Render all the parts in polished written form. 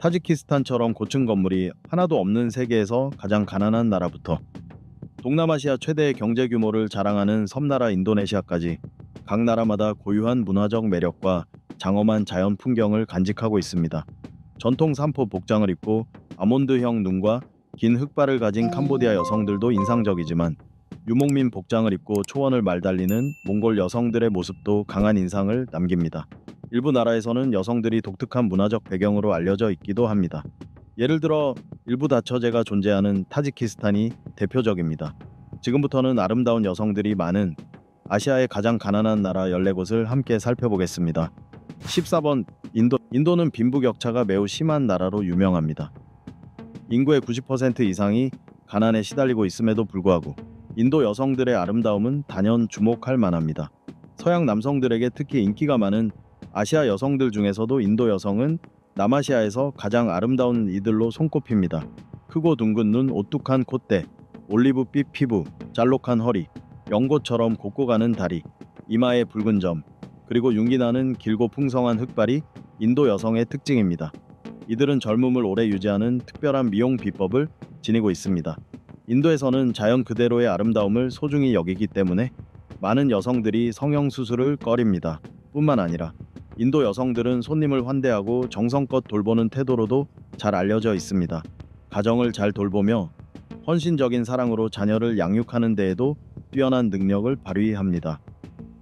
타지키스탄처럼 고층 건물이 하나도 없는 세계에서 가장 가난한 나라부터 동남아시아 최대의 경제 규모를 자랑하는 섬나라 인도네시아까지 각 나라마다 고유한 문화적 매력과 장엄한 자연 풍경을 간직하고 있습니다. 전통 삼포 복장을 입고 아몬드형 눈과 긴 흑발을 가진 캄보디아 여성들도 인상적이지만 유목민 복장을 입고 초원을 말달리는 몽골 여성들의 모습도 강한 인상을 남깁니다. 일부 나라에서는 여성들이 독특한 문화적 배경으로 알려져 있기도 합니다. 예를 들어 일부 다처제가 존재하는 타지키스탄이 대표적입니다. 지금부터는 아름다운 여성들이 많은 아시아의 가장 가난한 나라 14곳을 함께 살펴보겠습니다. 14번 인도는 빈부격차가 매우 심한 나라로 유명합니다. 인구의 90% 이상이 가난에 시달리고 있음에도 불구하고 인도 여성들의 아름다움은 단연 주목할 만합니다. 서양 남성들에게 특히 인기가 많은 아시아 여성들 중에서도 인도 여성은 남아시아에서 가장 아름다운 이들로 손꼽힙니다. 크고 둥근 눈, 오뚝한 콧대, 올리브빛 피부, 잘록한 허리, 연꽃처럼 곱고 가는 다리, 이마에 붉은 점, 그리고 윤기 나는 길고 풍성한 흑발이 인도 여성의 특징입니다. 이들은 젊음을 오래 유지하는 특별한 미용 비법을 지니고 있습니다. 인도에서는 자연 그대로의 아름다움을 소중히 여기기 때문에 많은 여성들이 성형수술을 꺼립니다. 뿐만 아니라 인도 여성들은 손님을 환대하고 정성껏 돌보는 태도로도 잘 알려져 있습니다. 가정을 잘 돌보며 헌신적인 사랑으로 자녀를 양육하는 데에도 뛰어난 능력을 발휘합니다.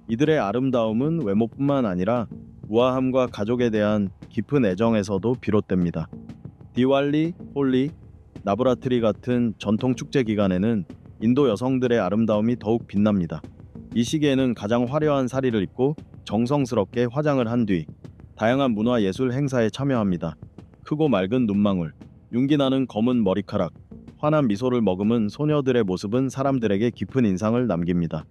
이들의 아름다움은 외모뿐만 아니라 우아함과 가족에 대한 깊은 애정에서도 비롯됩니다. 디왈리, 홀리, 나브라트리 같은 전통 축제 기간에는 인도 여성들의 아름다움이 더욱 빛납니다. 이 시기에는 가장 화려한 사리를 입고 정성스럽게 화장을 한 뒤 다양한 문화예술 행사에 참여합니다. 크고 맑은 눈망울, 윤기나는 검은 머리카락, 환한 미소를 머금은 소녀들의 모습은 사람들에게 깊은 인상을 남깁니다.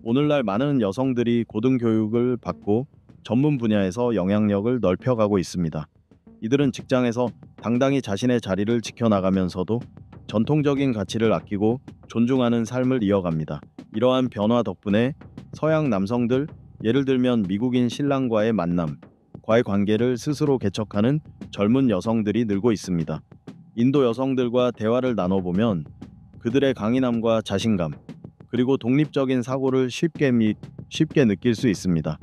오늘날 많은 여성들이 고등교육을 받고 전문 분야에서 영향력을 넓혀가고 있습니다. 이들은 직장에서 당당히 자신의 자리를 지켜나가면서도 전통적인 가치를 아끼고 존중하는 삶을 이어갑니다. 이러한 변화 덕분에 서양 남성들, 예를 들면 미국인 신랑과의 만남, 과의 관계를 스스로 개척하는 젊은 여성들이 늘고 있습니다. 인도 여성들과 대화를 나눠보면 그들의 강인함과 자신감, 그리고 독립적인 사고를 쉽게 느낄 수 있습니다.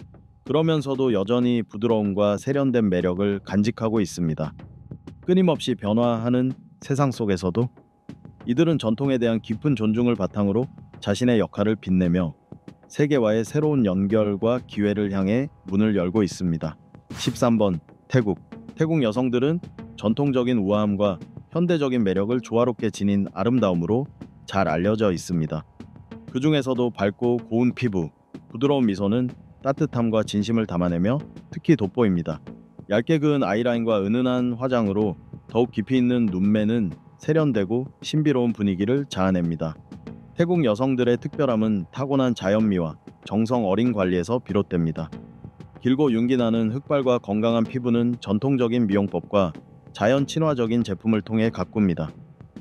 그러면서도 여전히 부드러움과 세련된 매력을 간직하고 있습니다. 끊임없이 변화하는 세상 속에서도 이들은 전통에 대한 깊은 존중을 바탕으로 자신의 역할을 빛내며 세계와의 새로운 연결과 기회를 향해 문을 열고 있습니다. 13번 태국 여성들은 전통적인 우아함과 현대적인 매력을 조화롭게 지닌 아름다움으로 잘 알려져 있습니다. 그 중에서도 밝고 고운 피부, 부드러운 미소는 따뜻함과 진심을 담아내며 특히 돋보입니다. 얇게 그은 아이라인과 은은한 화장으로 더욱 깊이 있는 눈매는 세련되고 신비로운 분위기를 자아냅니다. 태국 여성들의 특별함은 타고난 자연미와 정성 어린 관리에서 비롯됩니다. 길고 윤기나는 흑발과 건강한 피부는 전통적인 미용법과 자연 친화적인 제품을 통해 가꿉니다.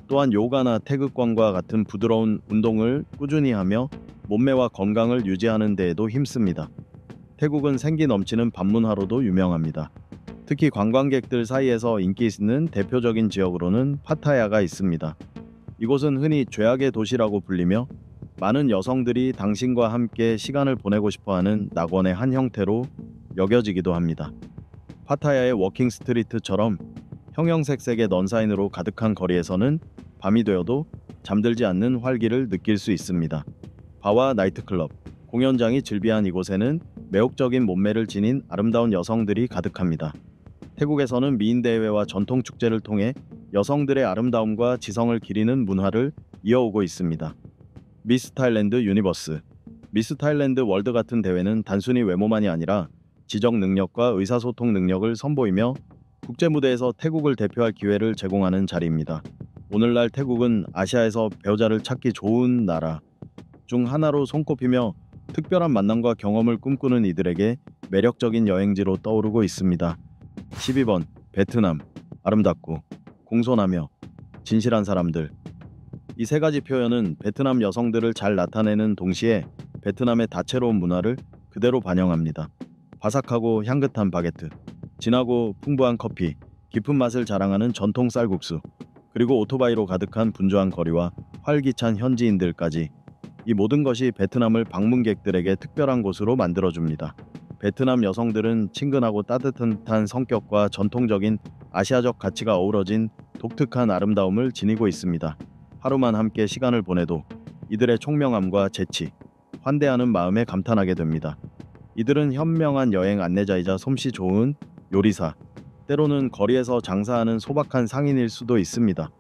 또한 요가나 태극권과 같은 부드러운 운동을 꾸준히 하며 몸매와 건강을 유지하는 데에도 힘씁니다. 태국은 생기 넘치는 반문화로도 유명합니다. 특히 관광객들 사이에서 인기 있는 대표적인 지역으로는 파타야가 있습니다. 이곳은 흔히 죄악의 도시라고 불리며 많은 여성들이 당신과 함께 시간을 보내고 싶어하는 낙원의 한 형태로 여겨지기도 합니다. 파타야의 워킹 스트리트처럼 형형색색의 넌사인으로 가득한 거리에서는 밤이 되어도 잠들지 않는 활기를 느낄 수 있습니다. 바와 나이트클럽, 공연장이 즐비한 이곳에는 매혹적인 몸매를 지닌 아름다운 여성들이 가득합니다. 태국에서는 미인대회와 전통축제를 통해 여성들의 아름다움과 지성을 기리는 문화를 이어오고 있습니다. 미스 타일랜드 유니버스, 미스 타일랜드 월드 같은 대회는 단순히 외모만이 아니라 지적 능력과 의사소통 능력을 선보이며 국제무대에서 태국을 대표할 기회를 제공하는 자리입니다. 오늘날 태국은 아시아에서 배우자를 찾기 좋은 나라 중 하나로 손꼽히며 특별한 만남과 경험을 꿈꾸는 이들에게 매력적인 여행지로 떠오르고 있습니다. 12번 베트남, 아름답고 공손하며 진실한 사람들. 이 세 가지 표현은 베트남 여성들을 잘 나타내는 동시에 베트남의 다채로운 문화를 그대로 반영합니다. 바삭하고 향긋한 바게트, 진하고 풍부한 커피, 깊은 맛을 자랑하는 전통 쌀국수, 그리고 오토바이로 가득한 분주한 거리와 활기찬 현지인들까지, 이 모든 것이 베트남을 방문객들에게 특별한 곳으로 만들어줍니다. 베트남 여성들은 친근하고 따뜻한 성격과 전통적인 아시아적 가치가 어우러진 독특한 아름다움을 지니고 있습니다. 하루만 함께 시간을 보내도 이들의 총명함과 재치, 환대하는 마음에 감탄하게 됩니다. 이들은 현명한 여행 안내자이자 솜씨 좋은 요리사, 때로는 거리에서 장사하는 소박한 상인일 수도 있습니다.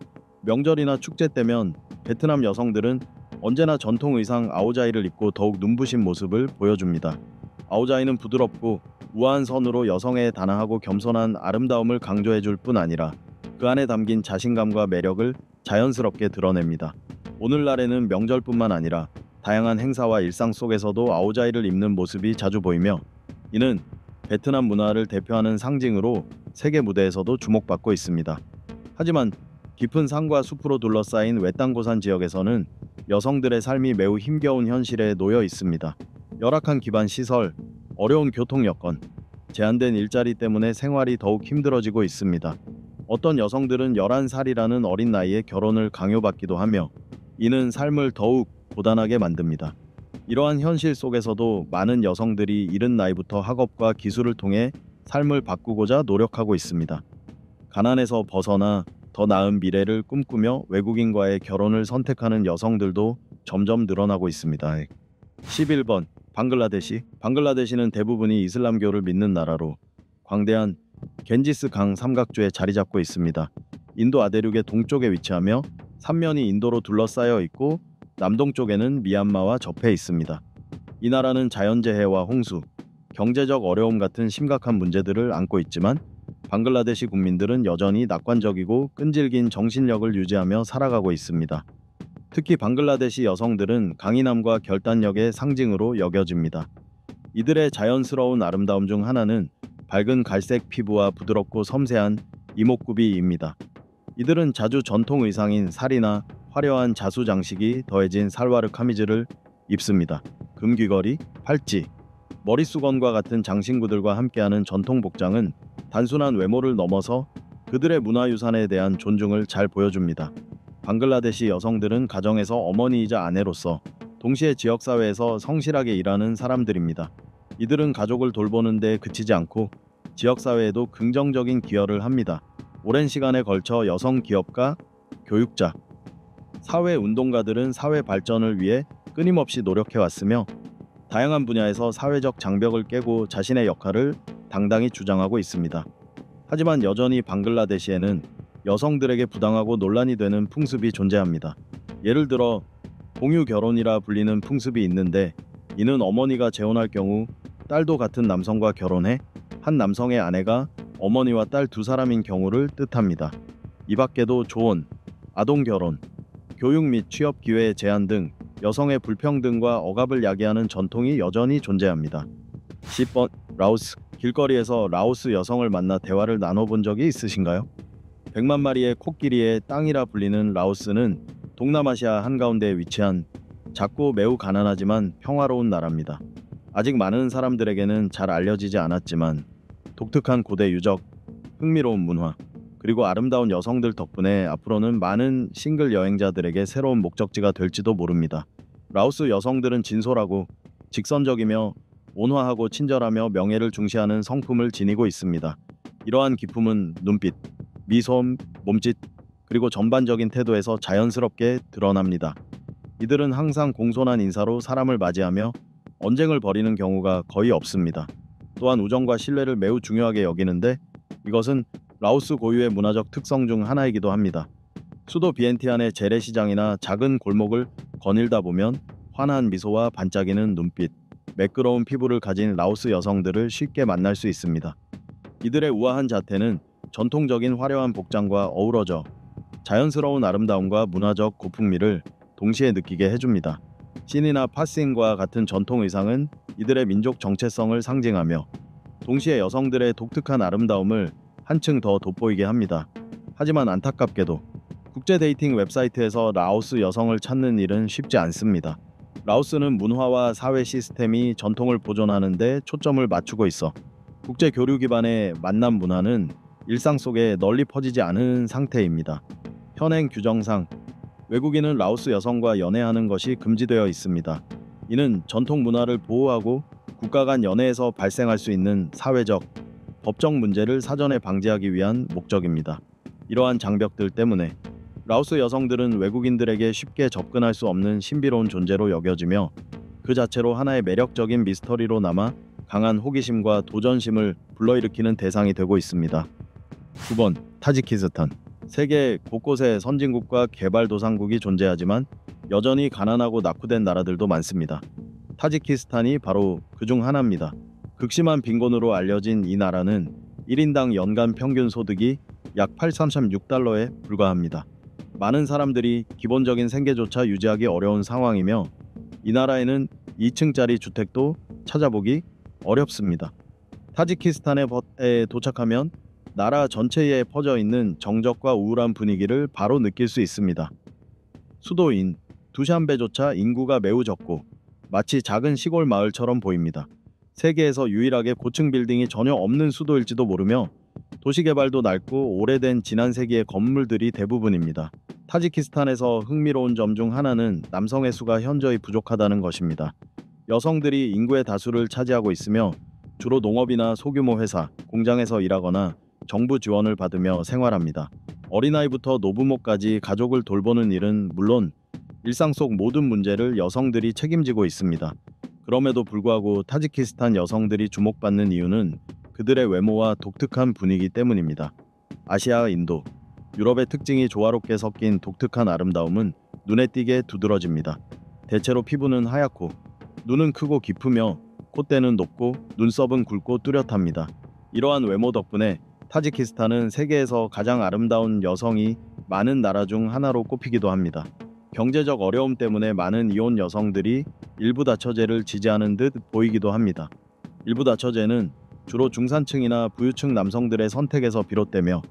명절이나 축제 때면 베트남 여성들은 언제나 전통 의상 아오자이를 입고 더욱 눈부신 모습을 보여줍니다. 아오자이는 부드럽고 우아한 선으로 여성의 단아하고 겸손한 아름다움을 강조해줄 뿐 아니라 그 안에 담긴 자신감과 매력을 자연스럽게 드러냅니다. 오늘날에는 명절뿐만 아니라 다양한 행사와 일상 속에서도 아오자이를 입는 모습이 자주 보이며, 이는 베트남 문화를 대표하는 상징으로 세계 무대에서도 주목받고 있습니다. 하지만 깊은 산과 숲으로 둘러싸인 외딴고산 지역에서는 여성들의 삶이 매우 힘겨운 현실에 놓여 있습니다. 열악한 기반 시설, 어려운 교통 여건, 제한된 일자리 때문에 생활이 더욱 힘들어지고 있습니다. 어떤 여성들은 11살이라는 어린 나이에 결혼을 강요받기도 하며, 이는 삶을 더욱 고단하게 만듭니다. 이러한 현실 속에서도 많은 여성들이 이른 나이부터 학업과 기술을 통해 삶을 바꾸고자 노력하고 있습니다. 가난에서 벗어나 더 나은 미래를 꿈꾸며 외국인과의 결혼을 선택하는 여성들도 점점 늘어나고 있습니다. 11번 방글라데시. 방글라데시는 대부분이 이슬람교를 믿는 나라로 광대한 겐지스 강 삼각주에 자리 잡고 있습니다. 인도 아대륙의 동쪽에 위치하며 삼면이 인도로 둘러싸여 있고 남동쪽에는 미얀마와 접해 있습니다. 이 나라는 자연재해와 홍수, 경제적 어려움 같은 심각한 문제들을 안고 있지만 방글라데시 국민들은 여전히 낙관적이고 끈질긴 정신력을 유지하며 살아가고 있습니다. 특히 방글라데시 여성들은 강인함과 결단력의 상징으로 여겨집니다. 이들의 자연스러운 아름다움 중 하나는 밝은 갈색 피부와 부드럽고 섬세한 이목구비입니다. 이들은 자주 전통 의상인 사리나 화려한 자수 장식이 더해진 살와르 카미즈를 입습니다. 금귀걸이, 팔찌, 머리수건과 같은 장신구들과 함께하는 전통 복장은 단순한 외모를 넘어서 그들의 문화유산에 대한 존중을 잘 보여줍니다. 방글라데시 여성들은 가정에서 어머니이자 아내로서 동시에 지역사회에서 성실하게 일하는 사람들입니다. 이들은 가족을 돌보는 데 그치지 않고 지역사회에도 긍정적인 기여를 합니다. 오랜 시간에 걸쳐 여성 기업가, 교육자, 사회운동가들은 사회 발전을 위해 끊임없이 노력해왔으며, 다양한 분야에서 사회적 장벽을 깨고 자신의 역할을 당당히 주장하고 있습니다. 하지만 여전히 방글라데시에는 여성들에게 부당하고 논란이 되는 풍습이 존재합니다. 예를 들어 공유 결혼이라 불리는 풍습이 있는데, 이는 어머니가 재혼할 경우 딸도 같은 남성과 결혼해 한 남성의 아내가 어머니와 딸 두 사람인 경우를 뜻합니다. 이 밖에도 조혼, 아동 결혼, 교육 및 취업 기회의 제한 등 여성의 불평등과 억압을 야기하는 전통이 여전히 존재합니다. 10번 라오스. 길거리에서 라오스 여성을 만나 대화를 나눠본 적이 있으신가요? 100만 마리의 코끼리의 땅이라 불리는 라오스는 동남아시아 한가운데에 위치한 작고 매우 가난하지만 평화로운 나라입니다. 아직 많은 사람들에게는 잘 알려지지 않았지만 독특한 고대 유적, 흥미로운 문화, 그리고 아름다운 여성들 덕분에 앞으로는 많은 싱글 여행자들에게 새로운 목적지가 될지도 모릅니다. 라오스 여성들은 진솔하고 직선적이며 온화하고 친절하며 명예를 중시하는 성품을 지니고 있습니다. 이러한 기품은 눈빛, 미소, 몸짓, 그리고 전반적인 태도에서 자연스럽게 드러납니다. 이들은 항상 공손한 인사로 사람을 맞이하며 언쟁을 벌이는 경우가 거의 없습니다. 또한 우정과 신뢰를 매우 중요하게 여기는데, 이것은 라오스 고유의 문화적 특성 중 하나이기도 합니다. 수도 비엔티안의 재래시장이나 작은 골목을 거닐다 보면 환한 미소와 반짝이는 눈빛, 매끄러운 피부를 가진 라오스 여성들을 쉽게 만날 수 있습니다. 이들의 우아한 자태는 전통적인 화려한 복장과 어우러져 자연스러운 아름다움과 문화적 고풍미를 동시에 느끼게 해줍니다. 신이나 파싱과 같은 전통 의상은 이들의 민족 정체성을 상징하며 동시에 여성들의 독특한 아름다움을 한층 더 돋보이게 합니다. 하지만 안타깝게도 국제 데이팅 웹사이트에서 라오스 여성을 찾는 일은 쉽지 않습니다. 라오스는 문화와 사회 시스템이 전통을 보존하는 데 초점을 맞추고 있어 국제 교류 기반의 만남 문화는 일상 속에 널리 퍼지지 않은 상태입니다. 현행 규정상 외국인은 라오스 여성과 연애하는 것이 금지되어 있습니다. 이는 전통 문화를 보호하고 국가 간 연애에서 발생할 수 있는 사회적, 법적 문제를 사전에 방지하기 위한 목적입니다. 이러한 장벽들 때문에 라오스 여성들은 외국인들에게 쉽게 접근할 수 없는 신비로운 존재로 여겨지며 그 자체로 하나의 매력적인 미스터리로 남아 강한 호기심과 도전심을 불러일으키는 대상이 되고 있습니다. 9번 타지키스탄. 세계 곳곳에 선진국과 개발도상국이 존재하지만 여전히 가난하고 낙후된 나라들도 많습니다. 타지키스탄이 바로 그중 하나입니다. 극심한 빈곤으로 알려진 이 나라는 1인당 연간 평균 소득이 약 836달러에 불과합니다. 많은 사람들이 기본적인 생계조차 유지하기 어려운 상황이며 이 나라에는 2층짜리 주택도 찾아보기 어렵습니다. 타지키스탄에 도착하면 나라 전체에 퍼져 있는 정적과 우울한 분위기를 바로 느낄 수 있습니다. 수도인 두샨베조차 인구가 매우 적고 마치 작은 시골 마을처럼 보입니다. 세계에서 유일하게 고층 빌딩이 전혀 없는 수도일지도 모르며 도시개발도 낮고 오래된 지난 세기의 건물들이 대부분입니다. 타지키스탄에서 흥미로운 점 중 하나는 남성의 수가 현저히 부족하다는 것입니다. 여성들이 인구의 다수를 차지하고 있으며 주로 농업이나 소규모 회사, 공장에서 일하거나 정부 지원을 받으며 생활합니다. 어린아이부터 노부모까지 가족을 돌보는 일은 물론 일상 속 모든 문제를 여성들이 책임지고 있습니다. 그럼에도 불구하고 타지키스탄 여성들이 주목받는 이유는 그들의 외모와 독특한 분위기 때문입니다. 아시아, 인도, 유럽의 특징이 조화롭게 섞인 독특한 아름다움은 눈에 띄게 두드러집니다. 대체로 피부는 하얗고 눈은 크고 깊으며 콧대는 높고 눈썹은 굵고 뚜렷합니다. 이러한 외모 덕분에 타지키스탄은 세계에서 가장 아름다운 여성이 많은 나라 중 하나로 꼽히기도 합니다. 경제적 어려움 때문에 많은 이혼 여성들이 일부 다처제를 지지하는 듯 보이기도 합니다. 일부 다처제는 주로 중산층이나 부유층 남성들의 선택에서 비롯되며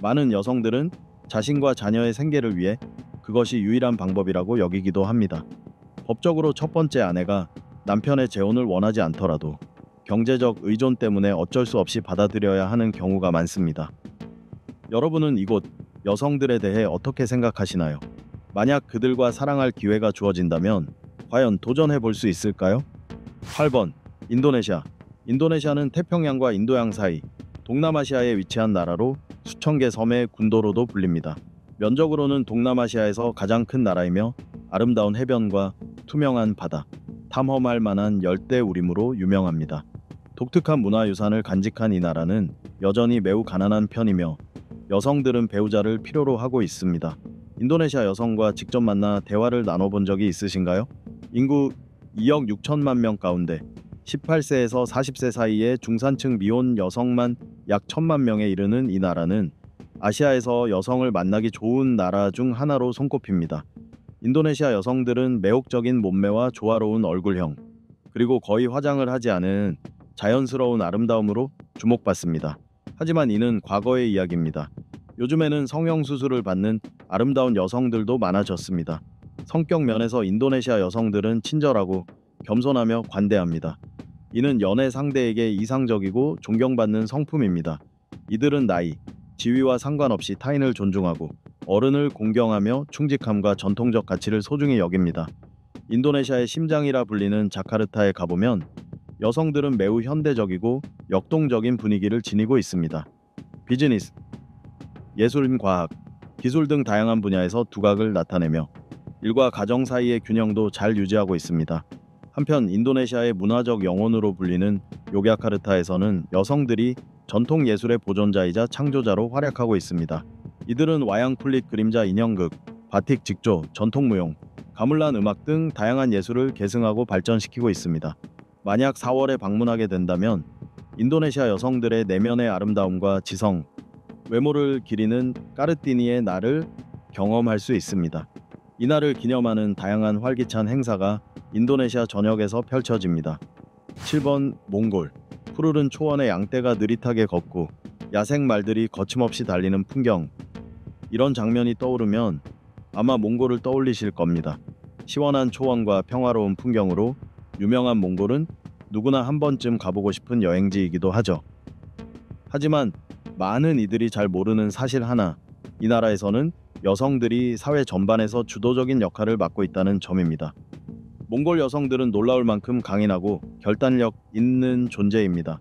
많은 여성들은 자신과 자녀의 생계를 위해 그것이 유일한 방법이라고 여기기도 합니다. 법적으로 첫 번째 아내가 남편의 재혼을 원하지 않더라도 경제적 의존 때문에 어쩔 수 없이 받아들여야 하는 경우가 많습니다. 여러분은 이곳 여성들에 대해 어떻게 생각하시나요? 만약 그들과 사랑할 기회가 주어진다면 과연 도전해 볼 수 있을까요? 8번 인도네시아. 인도네시아는 태평양과 인도양 사이 동남아시아에 위치한 나라로 수천 개 섬의 군도로도 불립니다. 면적으로는 동남아시아에서 가장 큰 나라이며 아름다운 해변과 투명한 바다, 탐험할 만한 열대우림으로 유명합니다. 독특한 문화유산을 간직한 이 나라는 여전히 매우 가난한 편이며 여성들은 배우자를 필요로 하고 있습니다. 인도네시아 여성과 직접 만나 대화를 나눠본 적이 있으신가요? 인구 2억 6천만 명 가운데 18세에서 40세 사이의 중산층 미혼 여성만 약 1천만 명에 이르는 이 나라는 아시아에서 여성을 만나기 좋은 나라 중 하나로 손꼽힙니다. 인도네시아 여성들은 매혹적인 몸매와 조화로운 얼굴형, 그리고 거의 화장을 하지 않은 자연스러운 아름다움으로 주목받습니다. 하지만 이는 과거의 이야기입니다. 요즘에는 성형수술을 받는 아름다운 여성들도 많아졌습니다. 성격 면에서 인도네시아 여성들은 친절하고 겸손하며 관대합니다. 이는 연애 상대에게 이상적이고 존경받는 성품입니다. 이들은 나이, 지위와 상관없이 타인을 존중하고 어른을 공경하며 충직함과 전통적 가치를 소중히 여깁니다. 인도네시아의 심장이라 불리는 자카르타에 가보면 여성들은 매우 현대적이고 역동적인 분위기를 지니고 있습니다. 비즈니스, 예술, 과학, 기술 등 다양한 분야에서 두각을 나타내며 일과 가정 사이의 균형도 잘 유지하고 있습니다. 한편 인도네시아의 문화적 영혼으로 불리는 요갸카르타에서는 여성들이 전통 예술의 보존자이자 창조자로 활약하고 있습니다. 이들은 와양쿨릿 그림자 인형극, 바틱 직조, 전통무용, 가물란 음악 등 다양한 예술을 계승하고 발전시키고 있습니다. 만약 4월에 방문하게 된다면 인도네시아 여성들의 내면의 아름다움과 지성, 외모를 기리는 까르띠니의 날을 경험할 수 있습니다. 이 날을 기념하는 다양한 활기찬 행사가 인도네시아 전역에서 펼쳐집니다. 7번 몽골. 푸르른 초원의 양떼가 느릿하게 걷고 야생 말들이 거침없이 달리는 풍경. 이런 장면이 떠오르면 아마 몽골을 떠올리실 겁니다. 시원한 초원과 평화로운 풍경으로 유명한 몽골은 누구나 한 번쯤 가보고 싶은 여행지이기도 하죠. 하지만 많은 이들이 잘 모르는 사실 하나, 이 나라에서는 여성들이 사회 전반에서 주도적인 역할을 맡고 있다는 점입니다. 몽골 여성들은 놀라울 만큼 강인하고 결단력 있는 존재입니다.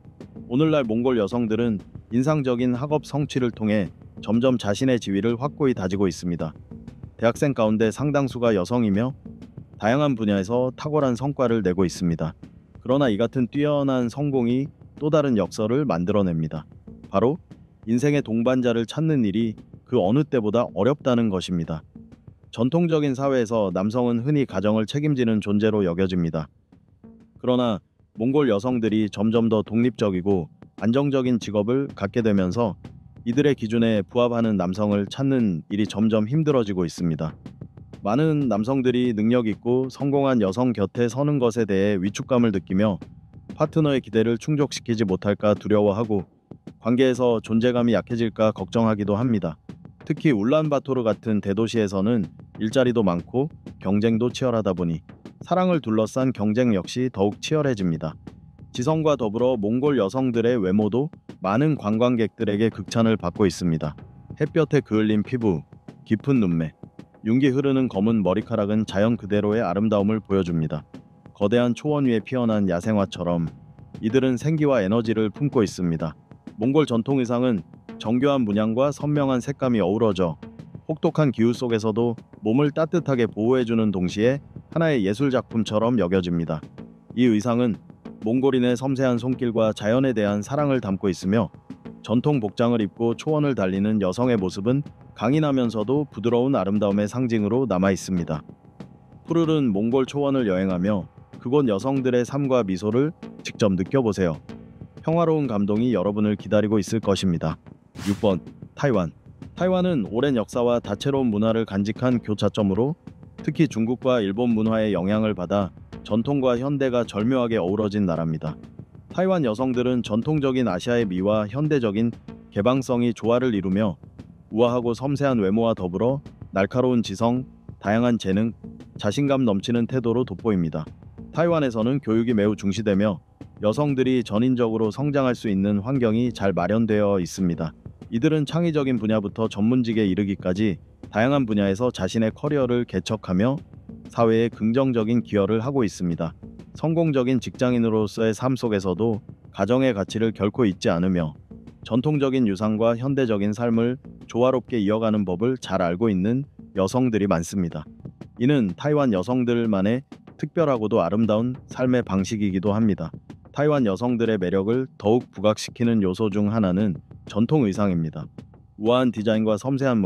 오늘날 몽골 여성들은 인상적인 학업 성취를 통해 점점 자신의 지위를 확고히 다지고 있습니다. 대학생 가운데 상당수가 여성이며 다양한 분야에서 탁월한 성과를 내고 있습니다. 그러나 이 같은 뛰어난 성공이 또 다른 역설을 만들어냅니다. 바로 인생의 동반자를 찾는 일이 그 어느 때보다 어렵다는 것입니다. 전통적인 사회에서 남성은 흔히 가정을 책임지는 존재로 여겨집니다. 그러나 몽골 여성들이 점점 더 독립적이고 안정적인 직업을 갖게 되면서 이들의 기준에 부합하는 남성을 찾는 일이 점점 힘들어지고 있습니다. 많은 남성들이 능력 있고 성공한 여성 곁에 서는 것에 대해 위축감을 느끼며 파트너의 기대를 충족시키지 못할까 두려워하고 관계에서 존재감이 약해질까 걱정하기도 합니다. 특히 울란바토르 같은 대도시에서는 일자리도 많고 경쟁도 치열하다 보니 사랑을 둘러싼 경쟁 역시 더욱 치열해집니다. 지성과 더불어 몽골 여성들의 외모도 많은 관광객들에게 극찬을 받고 있습니다. 햇볕에 그을린 피부, 깊은 눈매, 윤기 흐르는 검은 머리카락은 자연 그대로의 아름다움을 보여줍니다. 거대한 초원 위에 피어난 야생화처럼 이들은 생기와 에너지를 품고 있습니다. 몽골 전통 의상은 정교한 문양과 선명한 색감이 어우러져 혹독한 기후 속에서도 몸을 따뜻하게 보호해주는 동시에 하나의 예술 작품처럼 여겨집니다. 이 의상은 몽골인의 섬세한 손길과 자연에 대한 사랑을 담고 있으며 전통 복장을 입고 초원을 달리는 여성의 모습은 강인하면서도 부드러운 아름다움의 상징으로 남아 있습니다. 푸르른 몽골 초원을 여행하며 그곳 여성들의 삶과 미소를 직접 느껴보세요. 평화로운 감동이 여러분을 기다리고 있을 것입니다. 6번. 타이완. 타이완은 오랜 역사와 다채로운 문화를 간직한 교차점으로 특히 중국과 일본 문화의 영향을 받아 전통과 현대가 절묘하게 어우러진 나라입니다. 타이완 여성들은 전통적인 아시아의 미와 현대적인 개방성이 조화를 이루며 우아하고 섬세한 외모와 더불어 날카로운 지성, 다양한 재능, 자신감 넘치는 태도로 돋보입니다. 타이완에서는 교육이 매우 중시되며 여성들이 전인적으로 성장할 수 있는 환경이 잘 마련되어 있습니다. 이들은 창의적인 분야부터 전문직에 이르기까지 다양한 분야에서 자신의 커리어를 개척하며 사회에 긍정적인 기여를 하고 있습니다. 성공적인 직장인으로서의 삶 속에서도 가정의 가치를 결코 잊지 않으며 전통적인 유산과 현대적인 삶을 조화롭게 이어가는 법을 잘 알고 있는 여성들이 많습니다. 이는 타이완 여성들만의 특별하고도 아름다운 삶의 방식이기도 합니다. 타이완 여성들의 매력을 더욱 부각시키는 요소 중 하나는 전통 의상입니다. 우아한 디자인과 섬세한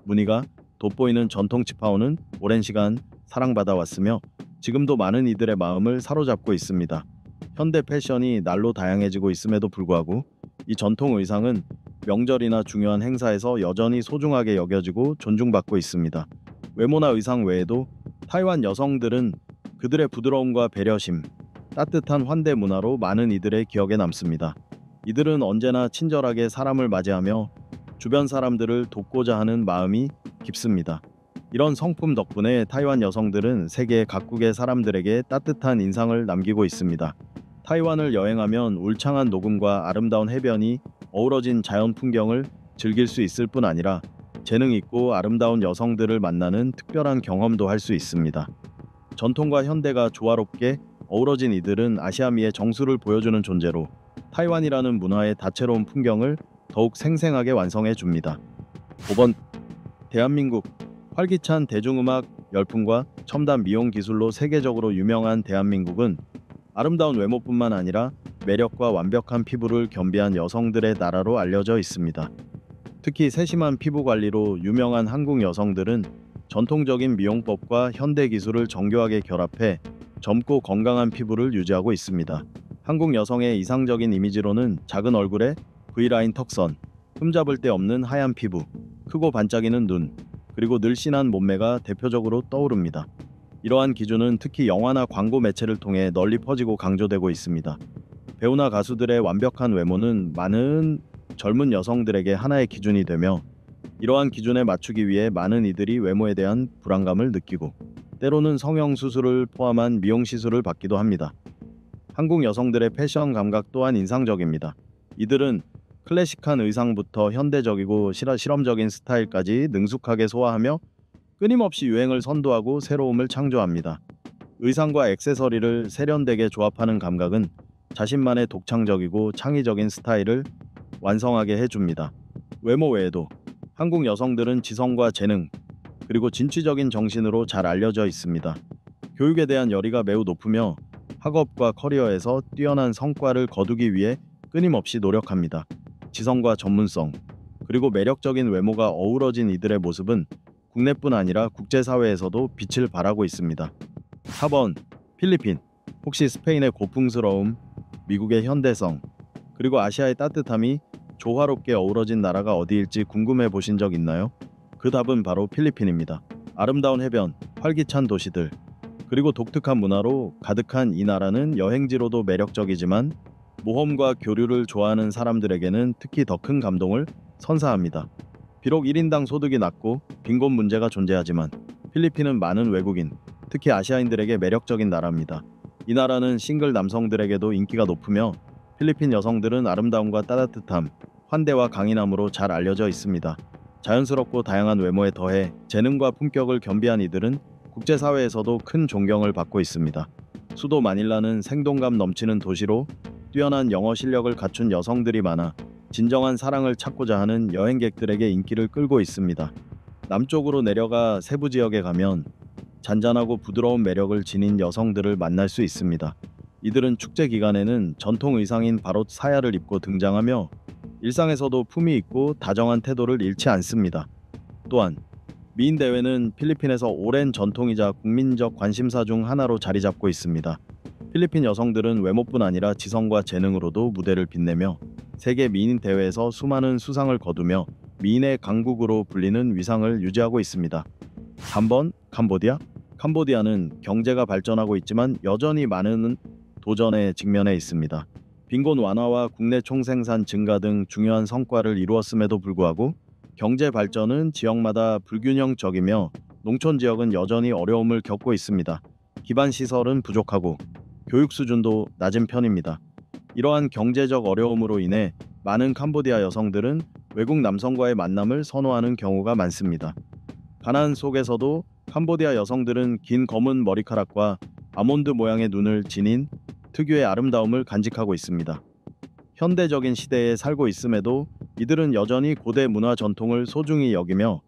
무늬가 돋보이는 전통 치파오는 오랜 시간 사랑받아 왔으며 지금도 많은 이들의 마음을 사로잡고 있습니다. 현대 패션이 날로 다양해지고 있음에도 불구하고 이 전통 의상은 명절이나 중요한 행사에서 여전히 소중하게 여겨지고 존중받고 있습니다. 외모나 의상 외에도 타이완 여성들은 그들의 부드러움과 배려심, 따뜻한 환대 문화로 많은 이들의 기억에 남습니다. 이들은 언제나 친절하게 사람을 맞이하며 주변 사람들을 돕고자 하는 마음이 깊습니다. 이런 성품 덕분에 타이완 여성들은 세계 각국의 사람들에게 따뜻한 인상을 남기고 있습니다. 타이완을 여행하면 울창한 녹음과 아름다운 해변이 어우러진 자연 풍경을 즐길 수 있을 뿐 아니라 재능 있고 아름다운 여성들을 만나는 특별한 경험도 할 수 있습니다. 전통과 현대가 조화롭게 어우러진 이들은 아시아미의 정수를 보여주는 존재로 타이완이라는 문화의 다채로운 풍경을 더욱 생생하게 완성해 줍니다. 5번. 대한민국. 활기찬 대중음악 열풍과 첨단 미용 기술로 세계적으로 유명한 대한민국은 아름다운 외모뿐만 아니라 매력과 완벽한 피부를 겸비한 여성들의 나라로 알려져 있습니다. 특히 세심한 피부 관리로 유명한 한국 여성들은 전통적인 미용법과 현대 기술을 정교하게 결합해 젊고 건강한 피부를 유지하고 있습니다. 한국 여성의 이상적인 이미지로는 작은 얼굴에 V라인 턱선, 흠잡을 데 없는 하얀 피부, 크고 반짝이는 눈, 그리고 늘씬한 몸매가 대표적으로 떠오릅니다. 이러한 기준은 특히 영화나 광고 매체를 통해 널리 퍼지고 강조되고 있습니다. 배우나 가수들의 완벽한 외모는 많은 젊은 여성들에게 하나의 기준이 되며 이러한 기준에 맞추기 위해 많은 이들이 외모에 대한 불안감을 느끼고 때로는 성형수술을 포함한 미용시술을 받기도 합니다. 한국 여성들의 패션 감각 또한 인상적입니다. 이들은 클래식한 의상부터 현대적이고 실험적인 스타일까지 능숙하게 소화하며 끊임없이 유행을 선도하고 새로움을 창조합니다. 의상과 액세서리를 세련되게 조합하는 감각은 자신만의 독창적이고 창의적인 스타일을 완성하게 해줍니다. 외모 외에도 한국 여성들은 지성과 재능, 그리고 진취적인 정신으로 잘 알려져 있습니다. 교육에 대한 열의가 매우 높으며 학업과 커리어에서 뛰어난 성과를 거두기 위해 끊임없이 노력합니다. 지성과 전문성, 그리고 매력적인 외모가 어우러진 이들의 모습은 국내뿐 아니라 국제사회에서도 빛을 발하고 있습니다. 4번, 필리핀. 혹시 스페인의 고풍스러움, 미국의 현대성, 그리고 아시아의 따뜻함이 조화롭게 어우러진 나라가 어디일지 궁금해 보신 적 있나요? 그 답은 바로 필리핀입니다. 아름다운 해변, 활기찬 도시들, 그리고 독특한 문화로 가득한 이 나라는 여행지로도 매력적이지만 모험과 교류를 좋아하는 사람들에게는 특히 더 큰 감동을 선사합니다. 비록 1인당 소득이 낮고 빈곤 문제가 존재하지만 필리핀은 많은 외국인, 특히 아시아인들에게 매력적인 나라입니다. 이 나라는 싱글 남성들에게도 인기가 높으며 필리핀 여성들은 아름다움과 따뜻함, 환대와 강인함으로 잘 알려져 있습니다. 자연스럽고 다양한 외모에 더해 재능과 품격을 겸비한 이들은 국제사회에서도 큰 존경을 받고 있습니다. 수도 마닐라는 생동감 넘치는 도시로 뛰어난 영어 실력을 갖춘 여성들이 많아 진정한 사랑을 찾고자 하는 여행객들에게 인기를 끌고 있습니다. 남쪽으로 내려가 세부 지역에 가면 잔잔하고 부드러운 매력을 지닌 여성들을 만날 수 있습니다. 이들은 축제 기간에는 전통 의상인 바롯 사야를 입고 등장하며 일상에서도 품위 있고 다정한 태도를 잃지 않습니다. 또한 미인 대회는 필리핀에서 오랜 전통이자 국민적 관심사 중 하나로 자리 잡고 있습니다. 필리핀 여성들은 외모뿐 아니라 지성과 재능으로도 무대를 빛내며 세계 미인 대회에서 수많은 수상을 거두며 미인의 강국으로 불리는 위상을 유지하고 있습니다. 3번, 캄보디아. 캄보디아는 경제가 발전하고 있지만 여전히 많은 도전에 직면해 있습니다. 빈곤 완화와 국내 총생산 증가 등 중요한 성과를 이루었음에도 불구하고 경제 발전은 지역마다 불균형적이며 농촌 지역은 여전히 어려움을 겪고 있습니다. 기반 시설은 부족하고 교육 수준도 낮은 편입니다. 이러한 경제적 어려움으로 인해 많은 캄보디아 여성들은 외국 남성과의 만남을 선호하는 경우가 많습니다. 가난 속에서도 캄보디아 여성들은 긴 검은 머리카락과 아몬드 모양의 눈을 지닌 특유의 아름다움을 간직하고 있습니다. 현대적인 시대에 살고 있음에도 이들은 여전히 고대 문화 전통을 소중히 여기며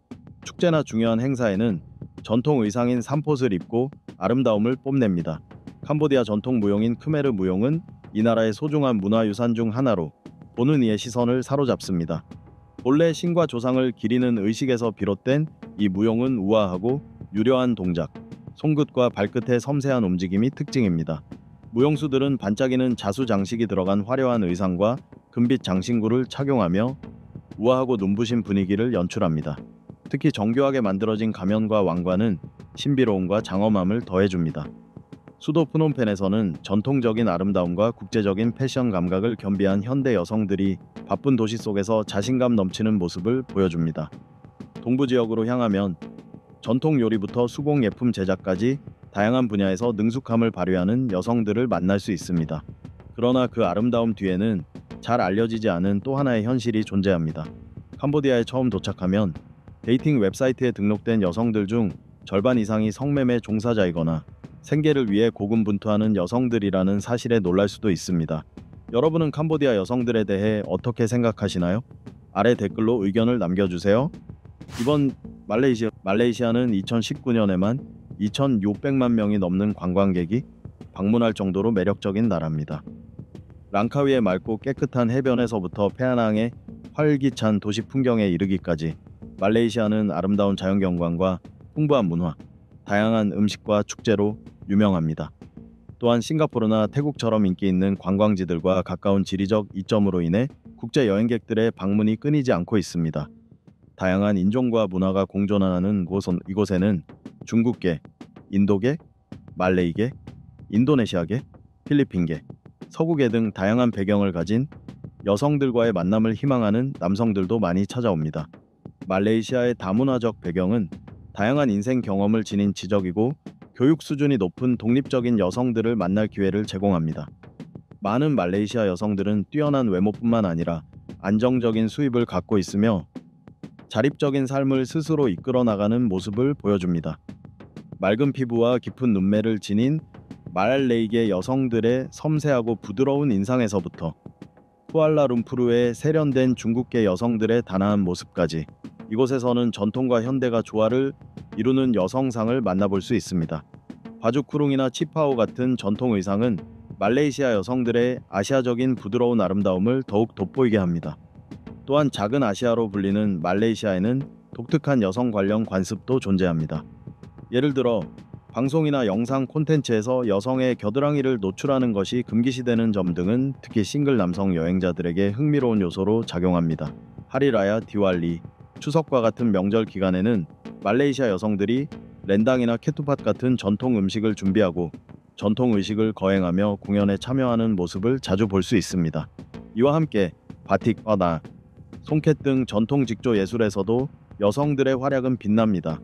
축제나 중요한 행사에는 전통 의상인 삼폿을 입고 아름다움을 뽐냅니다. 캄보디아 전통 무용인 크메르 무용은 이 나라의 소중한 문화유산 중 하나로 보는 이의 시선을 사로잡습니다. 본래 신과 조상을 기리는 의식에서 비롯된 이 무용은 우아하고 유려한 동작, 손끝과 발끝의 섬세한 움직임이 특징입니다. 무용수들은 반짝이는 자수 장식이 들어간 화려한 의상과 금빛 장신구를 착용하며 우아하고 눈부신 분위기를 연출합니다. 특히 정교하게 만들어진 가면과 왕관은 신비로움과 장엄함을 더해줍니다. 수도 프놈펜에서는 전통적인 아름다움과 국제적인 패션 감각을 겸비한 현대 여성들이 바쁜 도시 속에서 자신감 넘치는 모습을 보여줍니다. 동부 지역으로 향하면 전통 요리부터 수공 예품 제작까지 다양한 분야에서 능숙함을 발휘하는 여성들을 만날 수 있습니다. 그러나 그 아름다움 뒤에는 잘 알려지지 않은 또 하나의 현실이 존재합니다. 캄보디아에 처음 도착하면 데이팅 웹사이트에 등록된 여성들 중 절반 이상이 성매매 종사자이거나 생계를 위해 고군분투하는 여성들이라는 사실에 놀랄 수도 있습니다. 여러분은 캄보디아 여성들에 대해 어떻게 생각하시나요? 아래 댓글로 의견을 남겨주세요. 이번 말레이시아는 2019년에만 2,600만 명이 넘는 관광객이 방문할 정도로 매력적인 나라입니다. 랑카위의 맑고 깨끗한 해변에서부터 페아낭의 활기찬 도시 풍경에 이르기까지 말레이시아는 아름다운 자연경관과 풍부한 문화, 다양한 음식과 축제로 유명합니다. 또한 싱가포르나 태국처럼 인기 있는 관광지들과 가까운 지리적 이점으로 인해 국제 여행객들의 방문이 끊이지 않고 있습니다. 다양한 인종과 문화가 공존하는 이곳에는 중국계, 인도계, 말레이계, 인도네시아계, 필리핀계, 서구계 등 다양한 배경을 가진 여성들과의 만남을 희망하는 남성들도 많이 찾아옵니다. 말레이시아의 다문화적 배경은 다양한 인생 경험을 지닌 지적이고 교육 수준이 높은 독립적인 여성들을 만날 기회를 제공합니다. 많은 말레이시아 여성들은 뛰어난 외모뿐만 아니라 안정적인 수입을 갖고 있으며 자립적인 삶을 스스로 이끌어 나가는 모습을 보여줍니다. 맑은 피부와 깊은 눈매를 지닌 말레이계 여성들의 섬세하고 부드러운 인상에서부터 쿠알라룸푸르의 세련된 중국계 여성들의 단아한 모습까지 이곳에서는 전통과 현대가 조화를 이루는 여성상을 만나볼 수 있습니다. 바주쿠룽이나 치파오 같은 전통 의상은 말레이시아 여성들의 아시아적인 부드러운 아름다움을 더욱 돋보이게 합니다. 또한 작은 아시아로 불리는 말레이시아에는 독특한 여성 관련 관습도 존재합니다. 예를 들어 방송이나 영상 콘텐츠에서 여성의 겨드랑이를 노출하는 것이 금기시되는 점 등은 특히 싱글 남성 여행자들에게 흥미로운 요소로 작용합니다. 하리라야, 디왈리, 추석과 같은 명절 기간에는 말레이시아 여성들이 렌당이나 케투팟 같은 전통 음식을 준비하고 전통 의식을 거행하며 공연에 참여하는 모습을 자주 볼 수 있습니다. 이와 함께 바틱, 화나, 송켓 등 전통 직조 예술에서도 여성들의 활약은 빛납니다.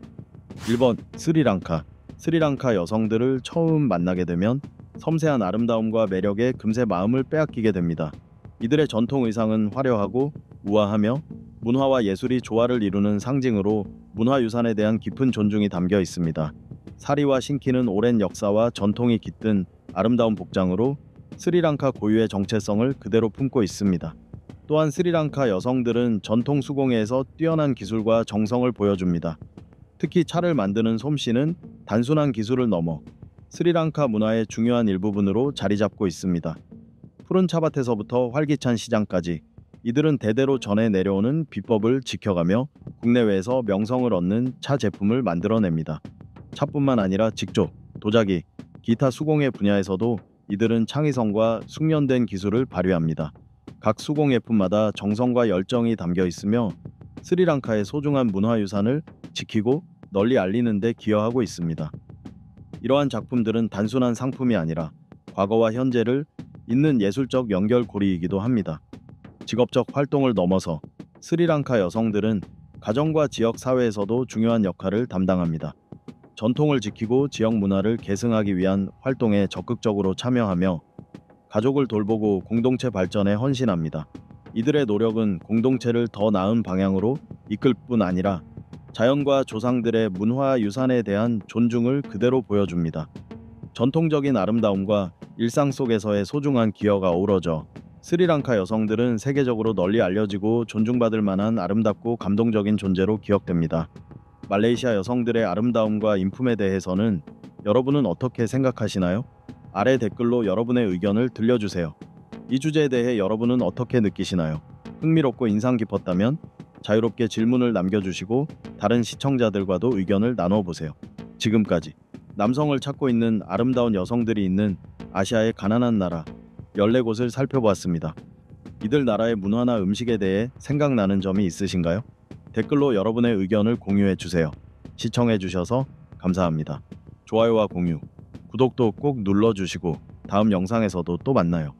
1번 스리랑카. 스리랑카 여성들을 처음 만나게 되면 섬세한 아름다움과 매력에 금세 마음을 빼앗기게 됩니다. 이들의 전통 의상은 화려하고 우아하며 문화와 예술이 조화를 이루는 상징으로 문화유산에 대한 깊은 존중이 담겨 있습니다. 사리와 신키는 오랜 역사와 전통이 깃든 아름다운 복장으로 스리랑카 고유의 정체성을 그대로 품고 있습니다. 또한 스리랑카 여성들은 전통 수공예에서 뛰어난 기술과 정성을 보여줍니다. 특히 차를 만드는 솜씨는 단순한 기술을 넘어 스리랑카 문화의 중요한 일부분으로 자리 잡고 있습니다. 푸른 차밭에서부터 활기찬 시장까지 이들은 대대로 전해 내려오는 비법을 지켜가며 국내외에서 명성을 얻는 차 제품을 만들어냅니다. 차뿐만 아니라 직조, 도자기, 기타 수공예 분야에서도 이들은 창의성과 숙련된 기술을 발휘합니다. 각 수공예품마다 정성과 열정이 담겨 있으며 스리랑카의 소중한 문화유산을 지키고 널리 알리는 데 기여하고 있습니다. 이러한 작품들은 단순한 상품이 아니라 과거와 현재를 잇는 예술적 연결고리이기도 합니다. 직업적 활동을 넘어서 스리랑카 여성들은 가정과 지역 사회에서도 중요한 역할을 담당합니다. 전통을 지키고 지역 문화를 계승하기 위한 활동에 적극적으로 참여하며 가족을 돌보고 공동체 발전에 헌신합니다. 이들의 노력은 공동체를 더 나은 방향으로 이끌 뿐 아니라 자연과 조상들의 문화 유산에 대한 존중을 그대로 보여줍니다. 전통적인 아름다움과 일상 속에서의 소중한 기여가 어우러져 스리랑카 여성들은 세계적으로 널리 알려지고 존중받을 만한 아름답고 감동적인 존재로 기억됩니다. 말레이시아 여성들의 아름다움과 인품에 대해서는 여러분은 어떻게 생각하시나요? 아래 댓글로 여러분의 의견을 들려주세요. 이 주제에 대해 여러분은 어떻게 느끼시나요? 흥미롭고 인상 깊었다면 자유롭게 질문을 남겨주시고 다른 시청자들과도 의견을 나눠보세요. 지금까지 남성을 찾고 있는 아름다운 여성들이 있는 아시아의 가난한 나라 14곳을 살펴보았습니다. 이들 나라의 문화나 음식에 대해 생각나는 점이 있으신가요? 댓글로 여러분의 의견을 공유해주세요. 시청해주셔서 감사합니다. 좋아요와 공유, 구독도 꼭 눌러주시고 다음 영상에서도 또 만나요.